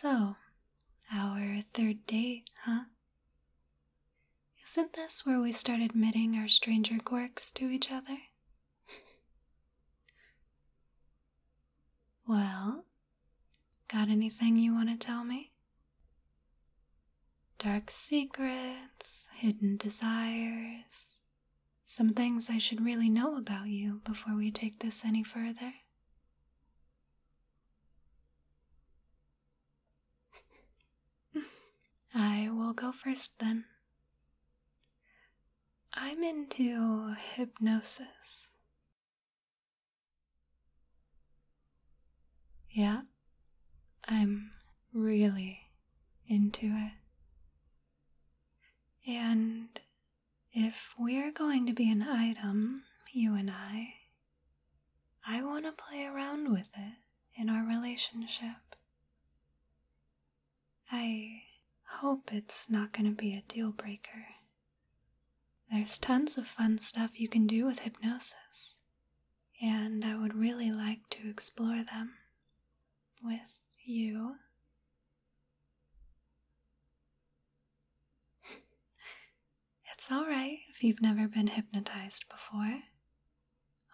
So, our third date, huh? Isn't this where we start admitting our stranger quirks to each other? Well, got anything you want to tell me? Dark secrets, hidden desires, some things I should really know about you before we take this any further? I will go first then. I'm into hypnosis. Yeah, I'm really into it. And if we're going to be an item, you and I want to play around with it in our relationship. I hope it's not going to be a deal breaker. There's tons of fun stuff you can do with hypnosis, and I would really like to explore them with you. It's alright if you've never been hypnotized before.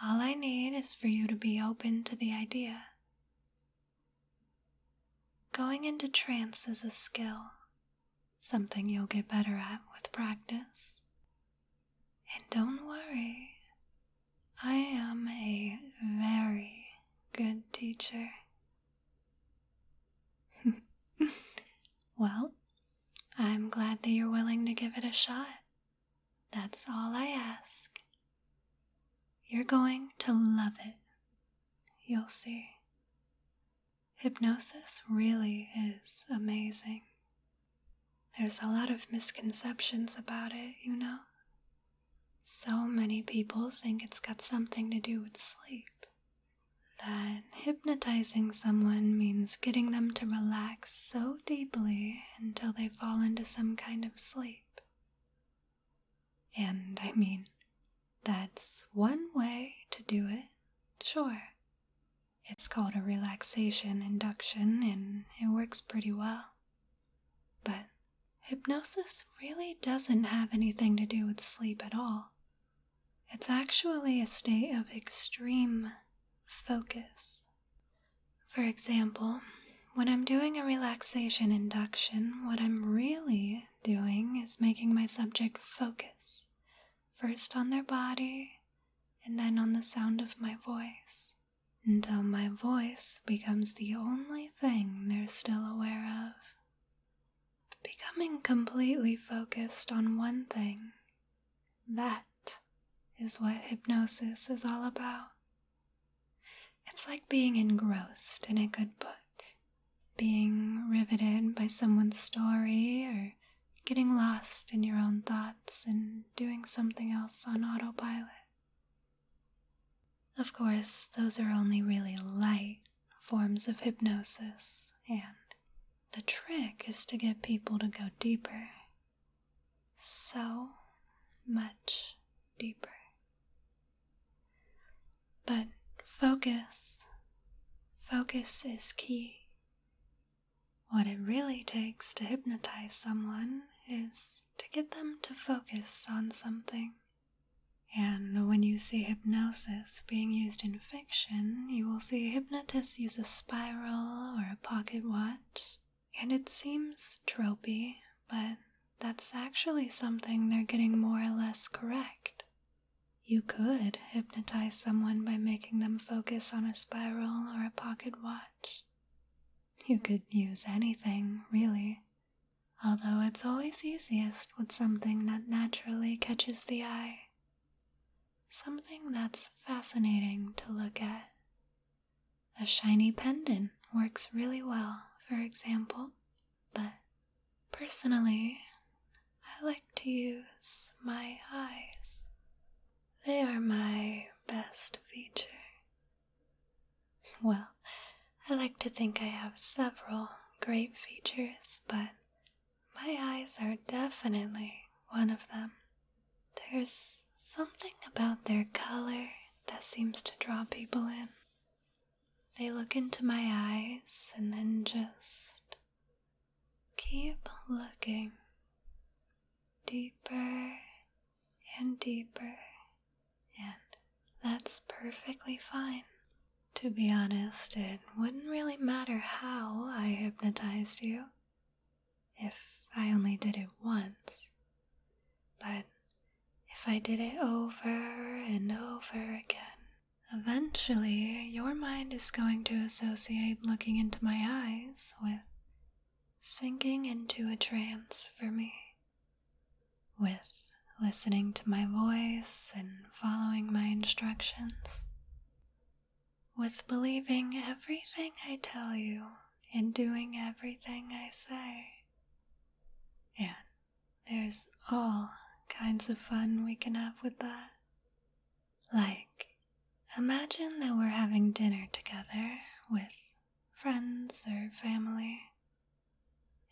All I need is for you to be open to the idea. Going into trance is a skill, something you'll get better at with practice. And don't worry, I am a very good teacher. Well, I'm glad that you're willing to give it a shot. That's all I ask. You're going to love it. You'll see. Hypnosis really is amazing. There's a lot of misconceptions about it, you know? So many people think it's got something to do with sleep. That hypnotizing someone means getting them to relax so deeply until they fall into some kind of sleep. And I mean, that's one way to do it, sure. It's called a relaxation induction and it works pretty well. But hypnosis really doesn't have anything to do with sleep at all. It's actually a state of extreme focus. For example, when I'm doing a relaxation induction, what I'm really doing is making my subject focus. First on their body, and then on the sound of my voice, until my voice becomes the only thing they're still aware of. Becoming completely focused on one thing, that is what hypnosis is all about. It's like being engrossed in a good book, being riveted by someone's story, or getting lost in your own thoughts and doing something else on autopilot. Of course, those are only really light forms of hypnosis, and the trick is to get people to go deeper. So much deeper. But focus is key. What it really takes to hypnotize someone is to get them to focus on something. And when you see hypnosis being used in fiction, you will see hypnotists use a spiral or a pocket watch. And it seems tropey, but that's actually something they're getting more or less correct. You could hypnotize someone by making them focus on a spiral or a pocket watch. You could use anything, really, although it's always easiest with something that naturally catches the eye. Something that's fascinating to look at. A shiny pendant works really well, for example, but personally, I like to use my eyes. They are my best feature. Well, I like to think I have several great features, but my eyes are definitely one of them. There's something about their color that seems to draw people in. They look into my eyes and then just keep looking deeper and deeper, and that's perfectly fine. To be honest, it wouldn't really matter how I hypnotized you if I only did it once. But if I did it over and over again, eventually your mind is going to associate looking into my eyes with sinking into a trance for me, with listening to my voice and following my instructions, with believing everything I tell you and doing everything I say. And there's all kinds of fun we can have with that. Like, imagine that we're having dinner together with friends or family,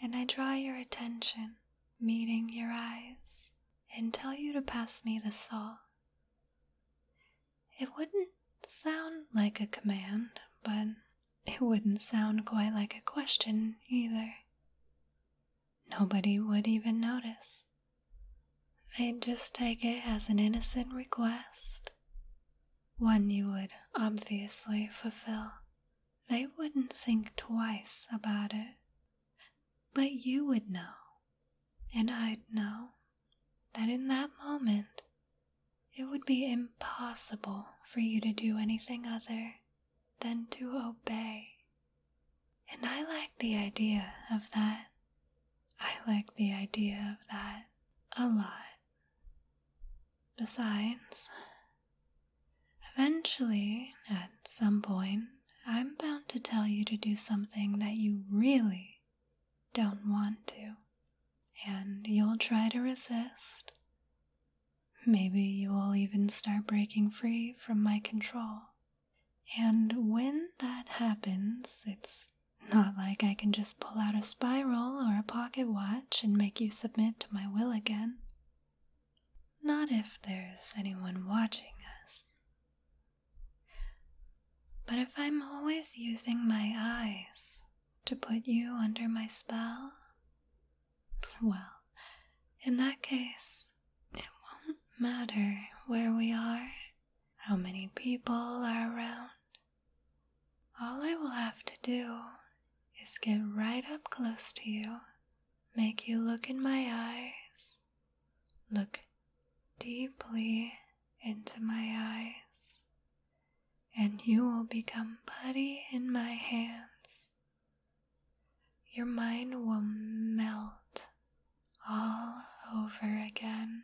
and I draw your attention, meeting your eyes, and tell you to pass me the salt. It wouldn't sound like a command, but it wouldn't sound quite like a question either. Nobody would even notice. They'd just take it as an innocent request, one you would obviously fulfill. They wouldn't think twice about it. But you would know, and I'd know, that in that moment, it would be impossible for you to do anything other than to obey. And I like the idea of that. I like the idea of that a lot. Besides, eventually, at some point, I'm bound to tell you to do something that you really don't want to, and you'll try to resist. Maybe you will even start breaking free from my control. And when that happens, it's not like I can just pull out a spiral or a pocket watch and make you submit to my will again. Not if there's anyone watching us. But if I'm always using my eyes to put you under my spell, well, in that case, it won't matter where we are, how many people are around. All I will have to do is get right up close to you, make you look in my eyes, look deeply into my eyes, and you will become putty in my hands. Your mind will melt all over again.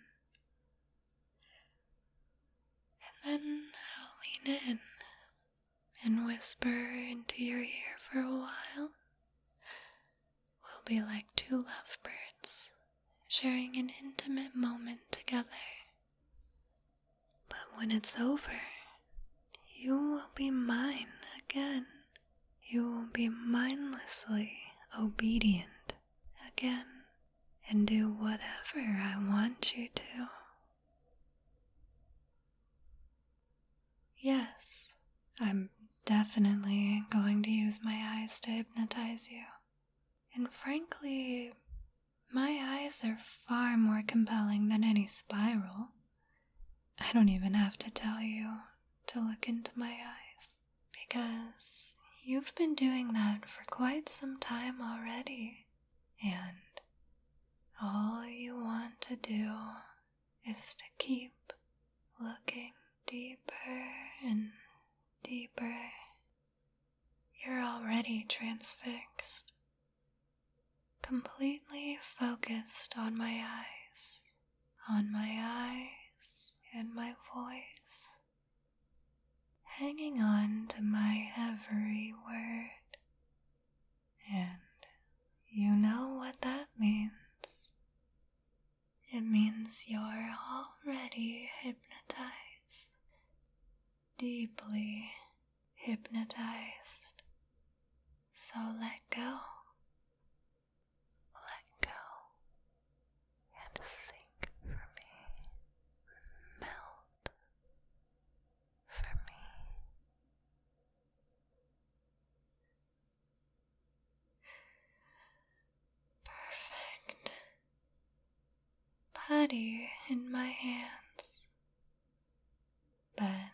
And then I'll lean in and whisper into your ear for a while. We'll be like two lovebirds, sharing an intimate moment together. But when it's over, you will be mine again. You will be mindlessly obedient again, and do whatever I want you to. Yes, I'm definitely going to use my eyes to hypnotize you. And frankly, my eyes are far more compelling than any spiral. I don't even have to tell you to look into my eyes, because you've been doing that for quite some time already, and all you want to do is to keep looking deeper and deeper. You're already transfixed, completely focused on my eyes and my voice, hanging on to my every word. And you know what that means. It means you're already hypnotized, deeply hypnotized. So let go. Let go and sink for me. Melt for me. steady in my hands. But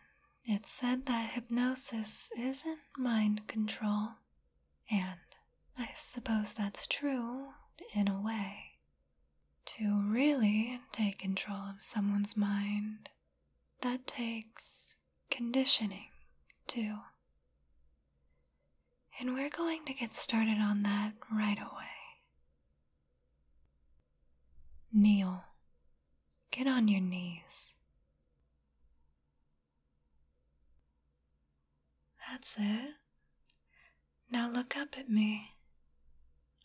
it's said that hypnosis isn't mind control, and I suppose that's true in a way. To really take control of someone's mind, that takes conditioning too. And we're going to get started on that right away. Kneel. Get on your knees. That's it. Now look up at me.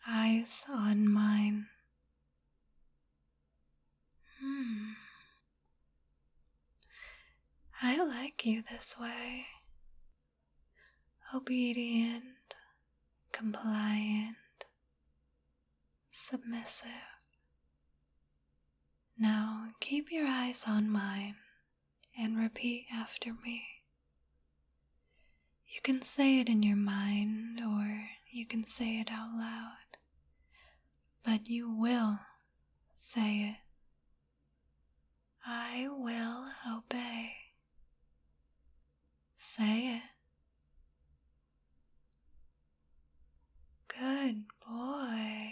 Eyes on mine. I like you this way. Obedient, compliant, submissive. Now keep your eyes on mine and repeat after me. You can say it in your mind or you can say it out loud, but you will say it. I will obey. Say it. Good boy.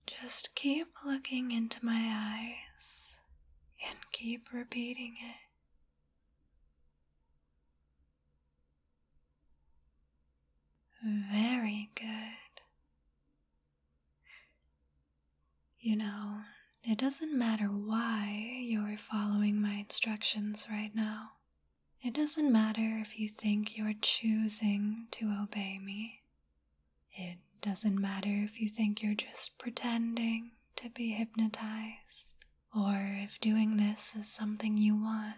Just keep looking into my eyes and keep repeating it. Very good. You know, it doesn't matter why you're following my instructions right now. It doesn't matter if you think you're choosing to obey me. It doesn't matter if you think you're just pretending to be hypnotized, or if doing this is something you want.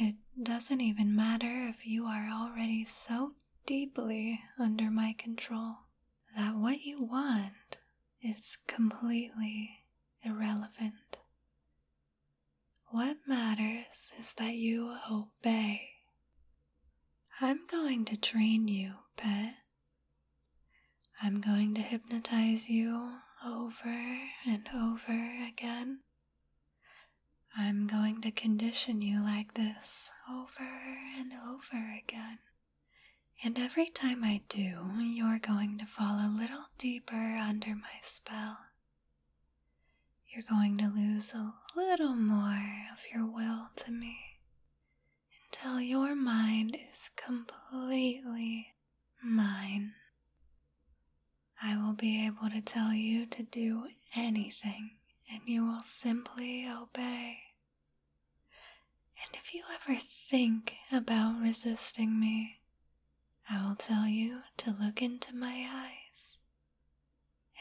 It doesn't even matter if you are already so deeply under my control that what you want is completely irrelevant. What matters is that you obey. I'm going to train you, pet. I'm going to hypnotize you over and over again. I'm going to condition you like this over and over again. And every time I do, you're going to fall a little deeper under my spell. You're going to lose a little more of your will to me until your mind is completely mine. I will be able to tell you to do anything, and you will simply obey. And if you ever think about resisting me, I will tell you to look into my eyes,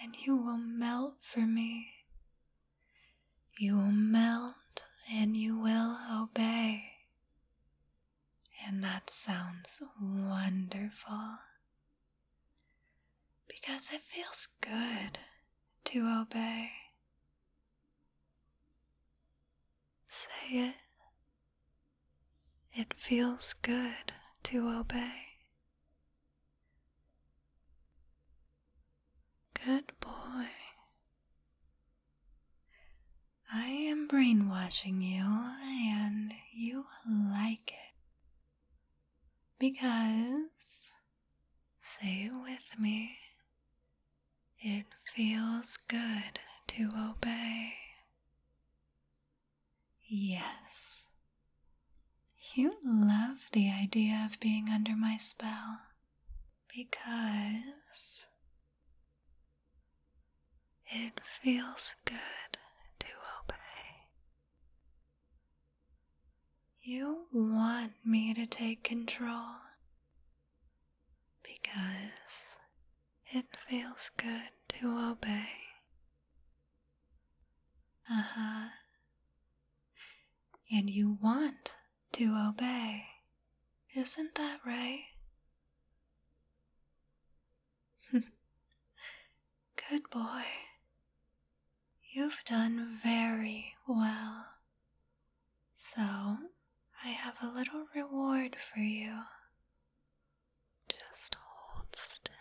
and you will melt for me. You will melt, and you will obey. And that sounds wonderful. Because it feels good to obey. Say it. It feels good to obey. Good boy. I am brainwashing you, and you like it. Because, say it with me, it feels good to obey. Yes. You love the idea of being under my spell because it feels good to obey. You want me to take control because it feels good to obey. And you want to obey. Isn't that right? Good boy. You've done very well. So, I have a little reward for you. Just hold still.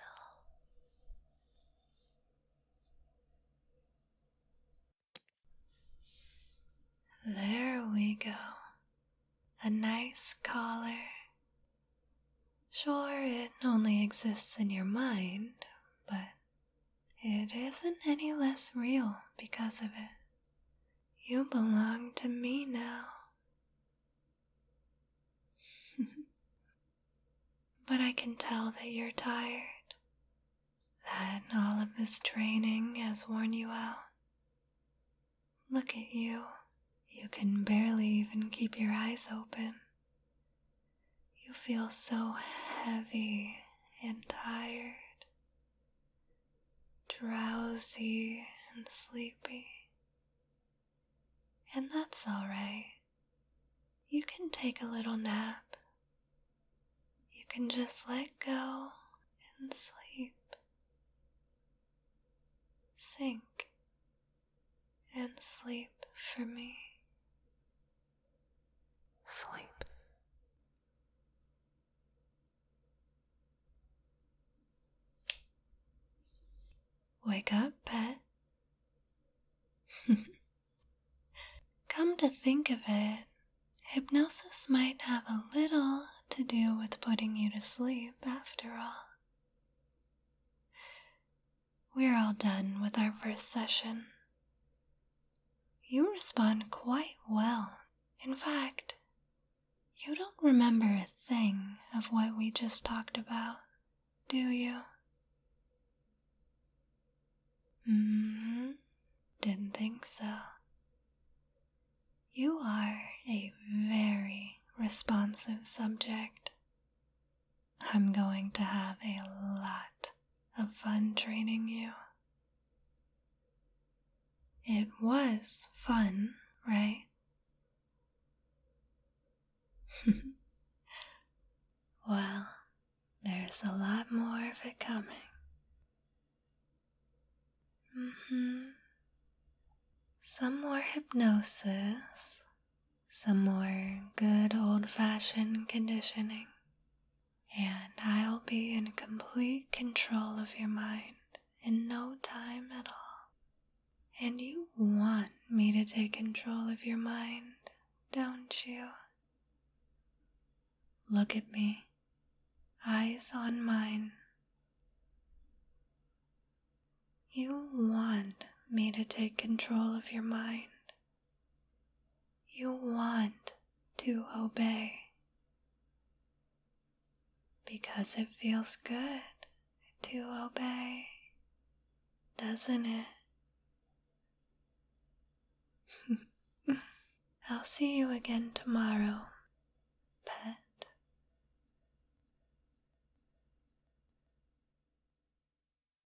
we go. A nice collar. Sure, it only exists in your mind, but it isn't any less real because of it. You belong to me now. But I can tell that you're tired, that all of this training has worn you out. Look at you. You can barely even keep your eyes open. You feel so heavy and tired, drowsy and sleepy. And that's all right. You can take a little nap. You can just let go and sleep. Sink and sleep for me. Sleep. Wake up, pet. Come to think of it, hypnosis might have a little to do with putting you to sleep after all. We're all done with our first session. You respond quite well. In fact, you don't remember a thing of what we just talked about, do you? Didn't think so. You are a very responsive subject. I'm going to have a lot of fun training you. It was fun, right? Well, there's a lot more of it coming. Some more hypnosis, some more good old-fashioned conditioning, and I'll be in complete control of your mind in no time at all. And you want me to take control of your mind, don't you? Look at me, eyes on mine. You want me to take control of your mind. You want to obey. Because it feels good to obey, doesn't it? I'll see you again tomorrow